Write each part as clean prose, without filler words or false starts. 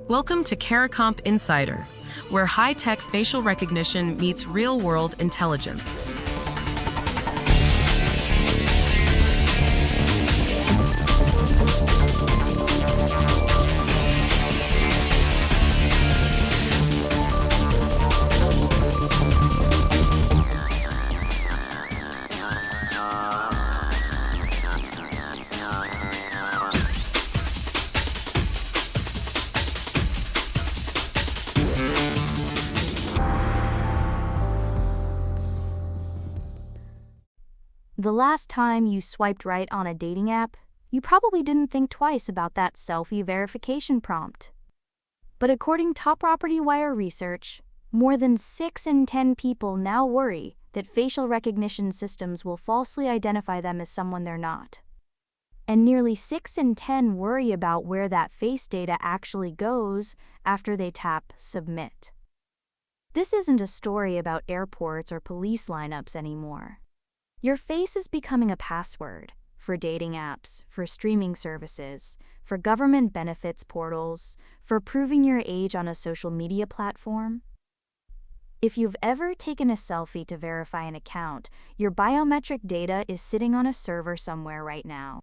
Welcome to CARICOMP Insider, where high-tech facial recognition meets real-world intelligence. The last time you swiped right on a dating app, you probably didn't think twice about that selfie verification prompt. But according to PropertyWire research, more than 6 in 10 people now worry that facial recognition systems will falsely identify them as someone they're not. And nearly 6 in 10 worry about where that face data actually goes after they tap Submit. This isn't a story about airports or police lineups anymore. Your face is becoming a password for dating apps, for streaming services, for government benefits portals, for proving your age on a social media platform. If you've ever taken a selfie to verify an account, your biometric data is sitting on a server somewhere right now.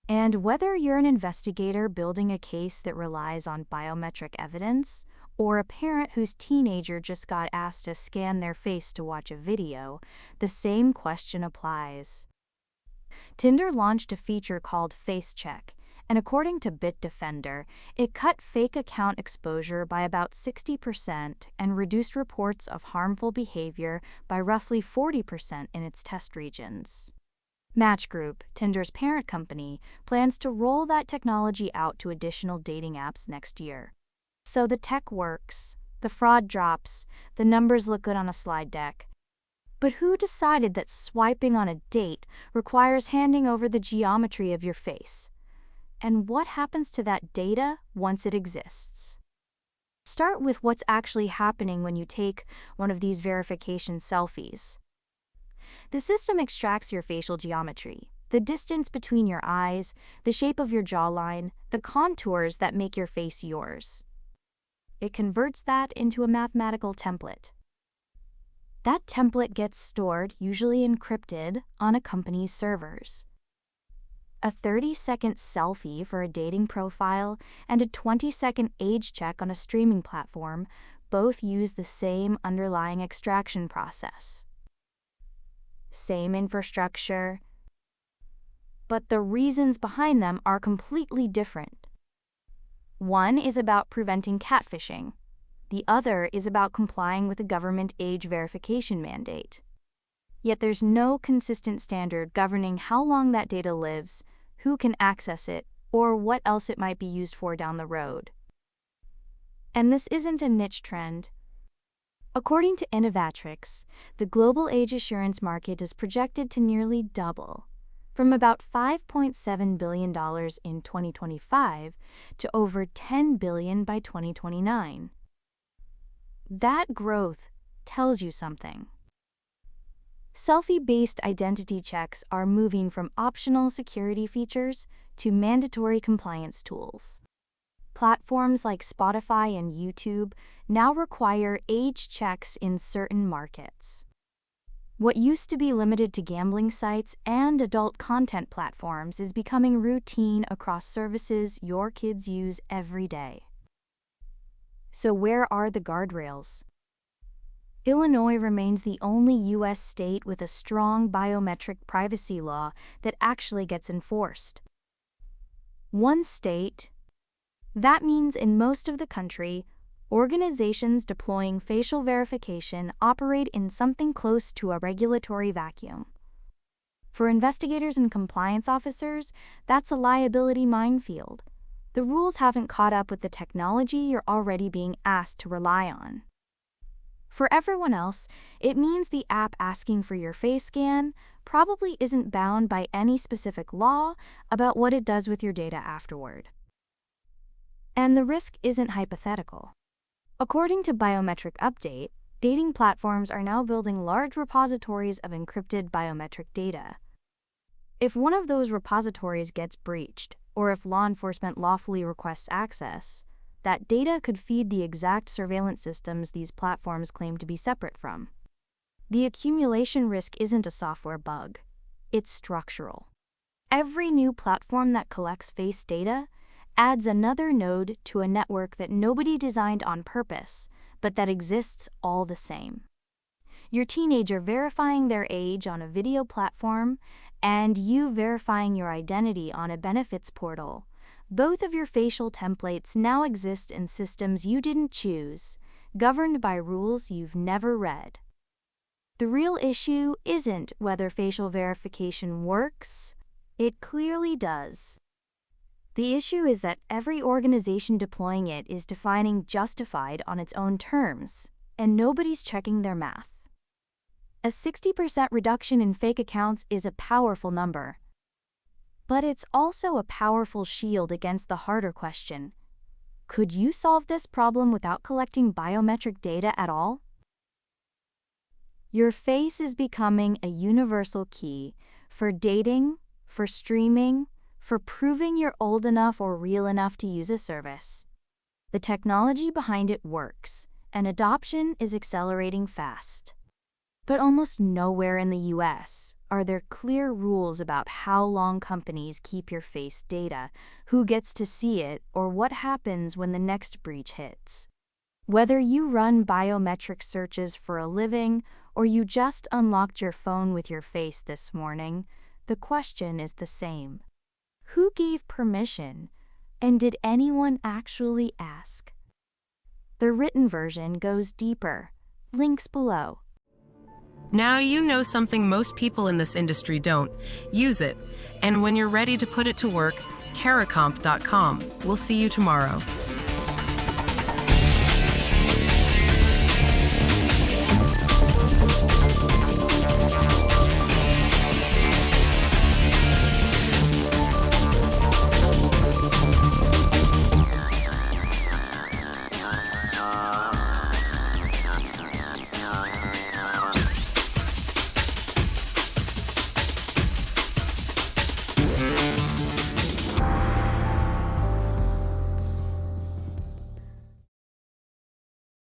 And whether you're an investigator building a case that relies on biometric evidence, or a parent whose teenager just got asked to scan their face to watch a video, the same question applies. Tinder launched a feature called Face Check, and according to Bitdefender, it cut fake account exposure by about 60% and reduced reports of harmful behavior by roughly 40% in its test regions. Match Group, Tinder's parent company, plans to roll that technology out to additional dating apps next year. So the tech works, the fraud drops, the numbers look good on a slide deck. But who decided that swiping on a date requires handing over the geometry of your face? And what happens to that data once it exists? Start with what's actually happening when you take one of these verification selfies. The system extracts your facial geometry, the distance between your eyes, the shape of your jawline, the contours that make your face yours. It converts that into a mathematical template. That template gets stored, usually encrypted, on a company's servers. A 30-second selfie for a dating profile and a 20-second age check on a streaming platform both use the same underlying extraction process. Same infrastructure, but the reasons behind them are completely different. One is about preventing catfishing. The other is about complying with a government age verification mandate. Yet there's no consistent standard governing how long that data lives, who can access it, or what else it might be used for down the road. And this isn't a niche trend. According to Innovatrix, the global age assurance market is projected to nearly double, from about $5.7 billion in 2025 to over $10 billion by 2029. That growth tells you something. Selfie-based identity checks are moving from optional security features to mandatory compliance tools. Platforms like Spotify and YouTube now require age checks in certain markets. What used to be limited to gambling sites and adult content platforms is becoming routine across services your kids use every day. So where are the guardrails? Illinois remains the only U.S. state with a strong biometric privacy law that actually gets enforced. One state. That means in most of the country, organizations deploying facial verification operate in something close to a regulatory vacuum. For investigators and compliance officers, that's a liability minefield. The rules haven't caught up with the technology you're already being asked to rely on. For everyone else, it means the app asking for your face scan probably isn't bound by any specific law about what it does with your data afterward. And the risk isn't hypothetical. According to Biometric Update, dating platforms are now building large repositories of encrypted biometric data. If one of those repositories gets breached, or if law enforcement lawfully requests access, that data could feed the exact surveillance systems these platforms claim to be separate from. The accumulation risk isn't a software bug, it's structural. Every new platform that collects face data adds another node to a network that nobody designed on purpose, but that exists all the same. Your teenager verifying their age on a video platform, and you verifying your identity on a benefits portal. Both of your facial templates now exist in systems you didn't choose, governed by rules you've never read. The real issue isn't whether facial verification works. It clearly does. The issue is that every organization deploying it is defining justified on its own terms, and nobody's checking their math. A 60% reduction in fake accounts is a powerful number. But it's also a powerful shield against the harder question: could you solve this problem without collecting biometric data at all? Your face is becoming a universal key for dating, for streaming, for proving you're old enough or real enough to use a service. The technology behind it works, and adoption is accelerating fast. But almost nowhere in the US are there clear rules about how long companies keep your face data, who gets to see it, or what happens when the next breach hits. Whether you run biometric searches for a living or you just unlocked your phone with your face this morning, the question is the same. Who gave permission, and did anyone actually ask? The written version goes deeper. Links below. Now you know something most people in this industry don't. Use it. And when you're ready to put it to work, caracomp.com. We'll see you tomorrow.